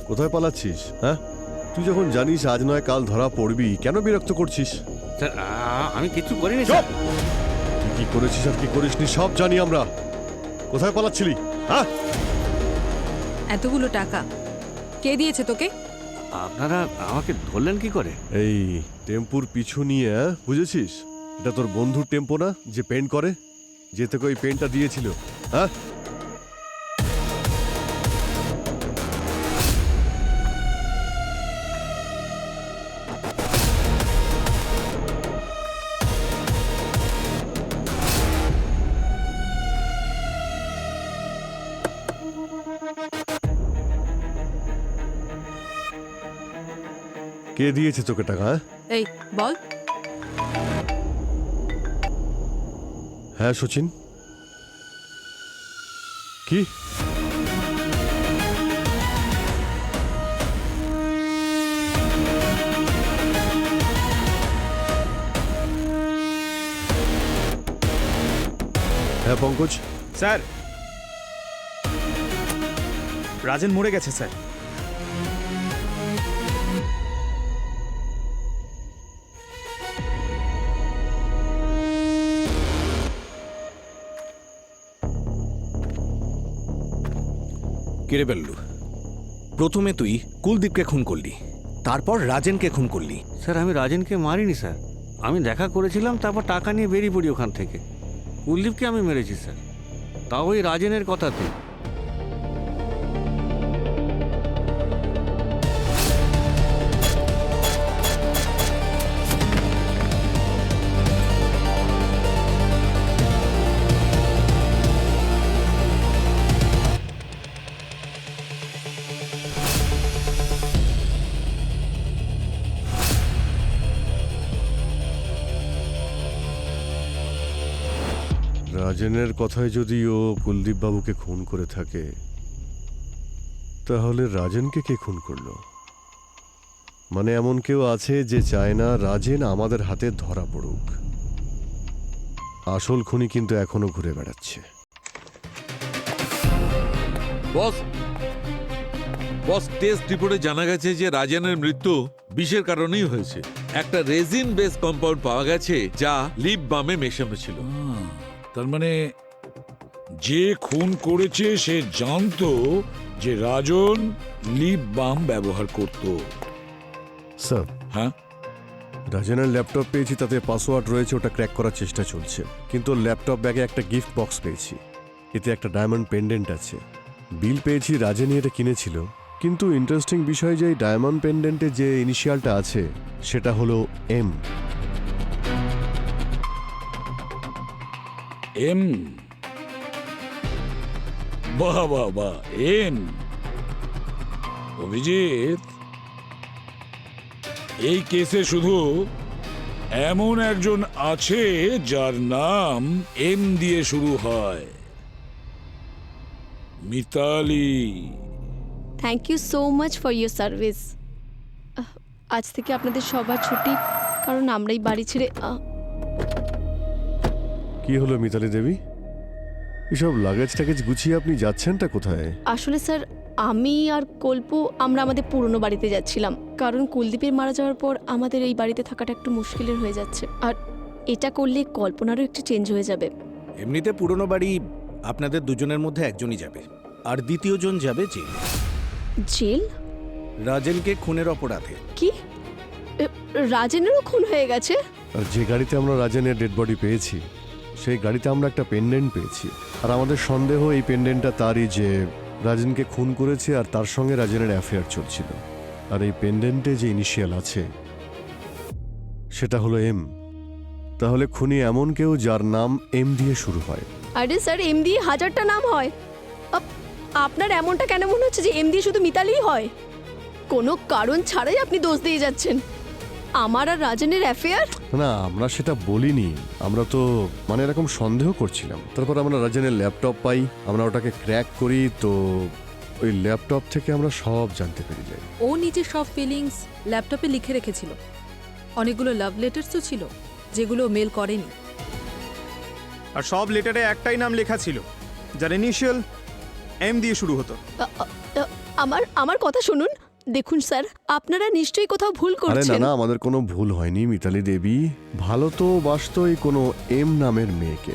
কোথায় পালাচ্ছিস? হ্যাঁ, তুই যখন জানিস আজ নয় কাল ধরা পড়বি, কেন বিরক্ত করছিস? স্যার আমি কিছু করিনি চুপ! তুই কি করেছিস আর কি করিসনি সব জানি আমরা। কোথায় পালাচ্ছিলি? হ্যাঁ, এতগুলো টাকা কে দিয়েছে তোকে? আপনারা আমাকে ধরলেন কি করে? এই টেম্পুর পিছু নিয়ে, বুঝেছিস? এটা তোর বন্ধুর টেম্পো না যে পেন্ট করে, যে তোকে ওই পেন্টটা দিয়েছিল? হ্যাঁ, কে দিয়েছে তোকে টাকা? এই বল। হ্যাঁ সচিন, কি? হ্যাঁ পঙ্কজ। স্যার, রাজেন মরে গেছে স্যার। কিরে বেল্লু, প্রথমে তুই কুলদীপকে খুন করলি, তারপর রাজেনকে খুন করলি। স্যার আমি রাজেনকে মারিনি স্যার, আমি দেখা করেছিলাম, তারপর টাকা নিয়ে বেরিয়ে পড়ি ওখান থেকে। কুলদীপকে আমি মেরেছি স্যার, তাও ওই রাজেনের কথাতে। রাজেনের কথায় যদি ও কুলদীপ বাবুকে খুন করে থাকে, তাহলে রাজেনকে কে খুন করলো? মানে এমন কেউ আছে যে চায় না রাজেন আমাদের হাতে ধরা পড়ুক। আসল খুনি কিন্তু এখনো ঘুরে বেড়াচ্ছে। বস বস টেস্ট রিপোর্টে জানা গেছে যে রাজেনের মৃত্যু বিষের কারণেই হয়েছে। একটা রেজিন বেস কম্পাউন্ড পাওয়া গেছে যা লিপ বামে মেশানো ছিল। তার মানে যে খুন করেছে সে জানতো যে রাজন লিপ বাম ব্যবহার করত। স্যার, হ্যাঁ, রাজেনের ল্যাপটপ পেয়েছি, তাতে পাসওয়ার্ড রয়েছে, ওটা ক্র্যাক করার চেষ্টা চলছে। কিন্তু ল্যাপটপ ব্যাগে একটা গিফট বক্স পেয়েছি, এতে একটা ডায়মন্ড পেন্ডেন্ট আছে। বিল পেয়েছি রাজেনই এটা কিনেছিল, কিন্তু ইন্টারেস্টিং বিষয় যে এই ডায়মন্ড পেন্ডেন্টে যে ইনিশিয়ালটা আছে সেটা হলো এম। এম? বাহ বাহ বাহ, এম। অভিজিৎ, এই কেসে শুধু এমন একজন আছে যার নাম এম দিয়ে শুরু হয়, Mitali. Thank you so much for your service. আজ থেকে আপনাদের সবার ছুটি, কারণ আমরাই বাড়ি ছেড়ে কি হলো মিতালি দেবী, এসব লাগেজ টাগেজ গুছিয়ে আপনি যাচ্ছেনটা কোথায়? আসলে স্যার, আমি আর কল্প আমরা আমাদের পুরনো বাড়িতে যাচ্ছিলাম, কারণ কুলদীপের মারা যাওয়ার পর আমাদের এই বাড়িতে থাকাটা একটু মুশকিলের হয়ে যাচ্ছে, আর এটা করলে কল্পনারও একটু চেঞ্জ হয়ে যাবে। এমনিতে পুরনো বাড়ি আপনাদের দুজনের মধ্যে একজনই যাবে, আর দ্বিতীয়জন যাবে জেল। জেল? রাজেনকে খুনের অপরাধে। কি? রাজেনেরও খুন হয়ে গেছে? আর যে গাড়িতে আমরা রাজেনের ডেড বডি পেয়েছি, সেই গাড়িতে আমরা একটা পেন্ডেন্ট পেয়েছি, আর আমাদের সন্দেহ এই পেন্ডেন্টটা তারই, যে রাজেনকে খুন করেছে আর তার সঙ্গে রাজেনের অ্যাফেয়ার চলছিল। আর এই পেন্ডেন্টে যে ইনিশিয়াল আছে সেটা হলো এম। তাহলে খুনি এমন কেউ যার নাম এম দিয়ে শুরু হয়। আরে স্যার, এম দিয়ে হাজারটা নাম হয়। আপনার এমনটা কেন মনে হচ্ছে যে এম দিয়ে শুধু মিতালিই হয়? কোনো কারণ ছাড়াই আপনি দোষ দিয়ে যাচ্ছেন। আমার আর রাজনের অ্যাফেয়ার? না, আমরা সেটা বলিনি। আমরা তো মানে এরকম সন্দেহ করছিলাম। তারপর আমরা রাজনের ল্যাপটপ পাই, আমরা ওটাকে ক্র্যাক করি, তো ওই ল্যাপটপ থেকে আমরা সব জানতে পেরে যাই। ও নিজের সব ফিলিংস ল্যাপটপে লিখে রেখেছিল। অনেকগুলো লাভ লেটার্সও ছিল যেগুলো মেল করেনি। আর সব লেটারে একটাই নাম লেখা ছিল, যার ইনিশিয়াল এম দিয়ে শুরু হতো। আমার কথা শুনুন। দেখুন স্যার, আপনারা নিশ্চয়ই কোথাও ভুল আরে না করছেন। না, আমাদের কোনো ভুল হয়নি মিতালি দেবী। ভালো তো বাসতই কোনো এম নামের মেয়েকে।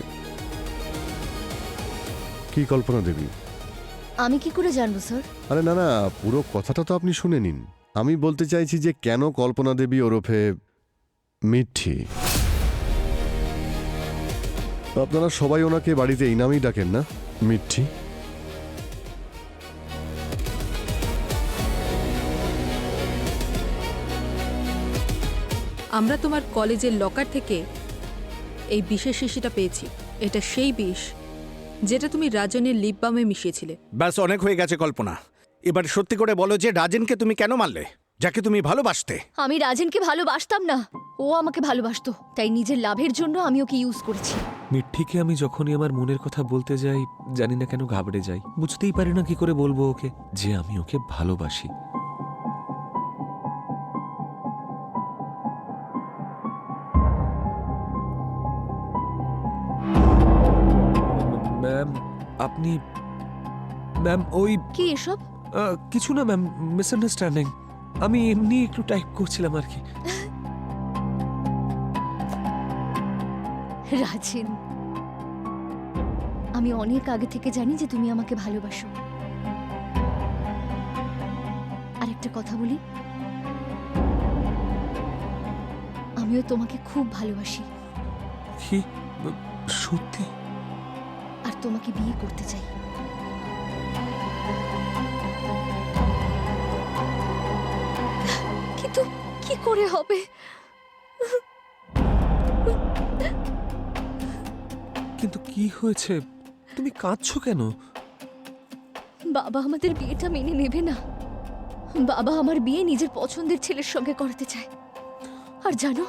কি কল্পনা দেবী? আমি কি করে জানবো স্যার? আরে না না, পুরো কথাটা তো আপনি শুনে নিন। আমি বলতে চাইছি যে কেন কল্পনা দেবী ওরফে মিঠি। আপনারা সবাই ওনাকে বাড়িতে এই নামেই ডাকেন না, মিঠি? আমরা তোমার কলেজের লকার থেকে এই বিষের শিশিটা পেয়েছি। এটা সেই বিষ যেটা তুমি রাজনের লিপ বামে মিশিয়েছিলে। ব্যাস, অনেক হয়ে গেছে কল্পনা। এবার সত্যি করে বলো যে রাজেনকে তুমি কেন মারলে, যাকে তুমি ভালোবাসতে? আমি রাজেনকে ভালোবাসতাম না, ও আমাকে ভালোবাসতো। তাই নিজের লাভের জন্য আমি ওকে ইউজ করেছি। মিঠিকে আমি যখনই আমার মনের কথা বলতে যাই, জানি না কেন ঘাবড়ে যাই। বুঝতেই পারি না কি করে বলবো ওকে যে আমি ওকে ভালোবাসি। ম্যাম, আপনি ম্যাম ওই কি এসব? কিছু না ম্যাম, মিসআন্ডারস্ট্যান্ডিং। আমি এমনি একটু টাইপ করছিলাম আর কি। রাজেন, আমি অনেক আগে থেকে জানি যে তুমি আমাকে ভালোবাসো। আর একটা কথা বলি, আমিও তোমাকে খুব ভালোবাসি। কি সত্যি? আর তোমাকে বিয়ে করতে চাই। কিন্তু কি করে হবে? কিন্তু কি হয়েছে? তুমি কাঁদছো কেন? বাবা আমাদের বিয়েটা মেনে নেবে না। বাবা আমার বিয়ে নিজের পছন্দের ছেলের সঙ্গে করাতে চায়। আর জানো,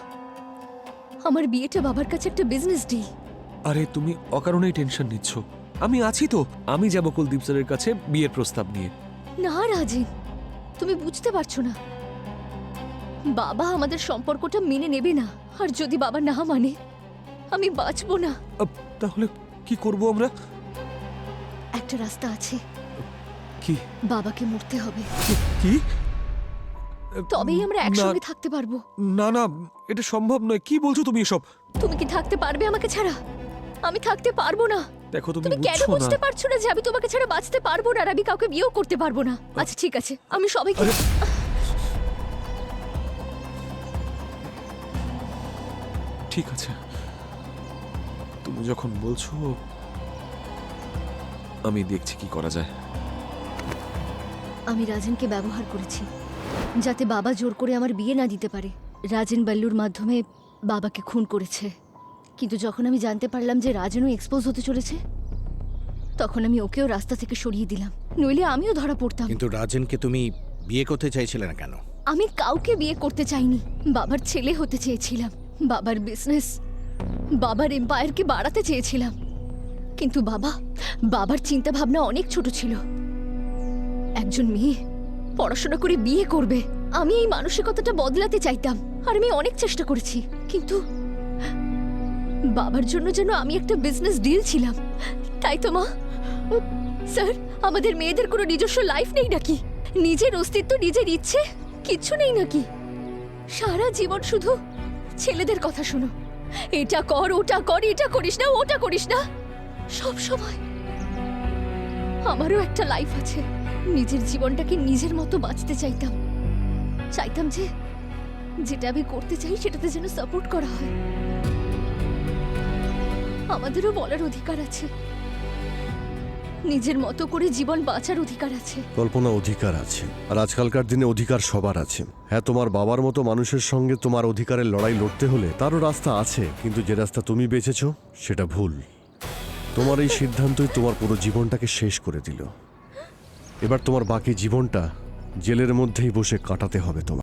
আমার বিয়েটা বাবার কাছে একটা বিজনেস ডিল। আরে তুমি অকারণেই টেনশন নিচ্ছ। আমি আছি তো। আমি যাব কুলদীপ স্যারের কাছে বিয়ের প্রস্তাব নিয়ে। না রাজেন, তুমি বুঝতে পারছো না। বাবা আমাদের সম্পর্কটা মেনে নেবে না। আর যদি বাবা না মানে, আমি বাঁচবো না। তাহলে কি করব আমরা? একটা রাস্তা আছে। কি? বাবাকে মরতে হবে। কি? তবেই আমরা একসঙ্গে থাকতে পারবো। না না, এটা সম্ভব নয়। কি বলছো তুমি এসব? তুমি কি থাকতে পারবে আমাকে ছাড়া? আমি থাকতে পারবো না। দেখো তুমি কেন বুঝতে পারছো না যে আমি তোমাকে ছাড়া বাঁচতে পারবো না? আর আমি কাউকে বিয়েও করতে পারবো না। আচ্ছা ঠিক আছে, আমি সবাইকে ঠিক আছে, তুমি যখন বলছো আমি দেখছি কি করা যায়। আমি রাজেনকে ব্যবহার করেছি যাতে বাবা জোর করে আমার বিয়ে না দিতে পারে। রাজেন বাল্লুর মাধ্যমে বাবাকে খুন করেছে। কিন্তু যখন আমি জানতে পারলাম যে রাজেনও এক্সপোজ হতে চলেছে, তখন আমি ওকেও রাস্তা থেকে সরিয়ে দিলাম। নইলে আমিও ধরা পড়তাম। কিন্তু রাজেনকে তুমি বিয়ে করতে চাইছিলে না কেন? আমি কাউকে বিয়ে করতে চাইনি। বাবার ছেলে হতে চেয়েছিলাম। বাবার বিজনেস, বাবার এম্পায়ারকে বাড়াতে চেয়েছিলাম। কিন্তু বাবার চিন্তা ভাবনা অনেক ছোট ছিল। একজন মেয়ে পড়াশোনা করে বিয়ে করবে, আমি এই মানসিকতাটা বদলাতে চাইতাম। আর আমি অনেক চেষ্টা করেছি, কিন্তু বাবার জন্য যেন আমি একটা বিজনেস ডিল ছিলাম। তাই তো মা। স্যার, আমাদের মেয়েদের কোনো নিজস্ব লাইফ নেই নাকি? নিজের অস্তিত্ব, নিজের ইচ্ছে কিচ্ছু নেই নাকি? সারা জীবন শুধু ছেলেদের কথা শোনো। এটা কর, ওটা কর, এটা করিস না, ওটা করিস না। সব সময় আমারও একটা লাইফ আছে। নিজের জীবনটাকে নিজের মতো বাঁচতে চাইতাম। চাইতাম যে যেটা আমি করতে চাই সেটাতে যেন সাপোর্ট করা হয়। আমাদেরও বলার অধিকার আছে, নিজের মতো করে জীবন বাঁচার অধিকার আছে। কল্পনা, অধিকার আছে। আর আজকালকার দিনে অধিকার সবার আছে। হ্যাঁ, তোমার বাবার মতো মানুষের সঙ্গে তোমার অধিকারের লড়াই লড়তে হলে তারও রাস্তা আছে, কিন্তু যে রাস্তা তুমি বেছেছো সেটা ভুল। তোমার এই সিদ্ধান্তই তোমার পুরো জীবনটাকে শেষ করে দিল। এবার তোমার বাকি জীবনটা জেলের মধ্যেই বসে কাটাতে হবে তোমার।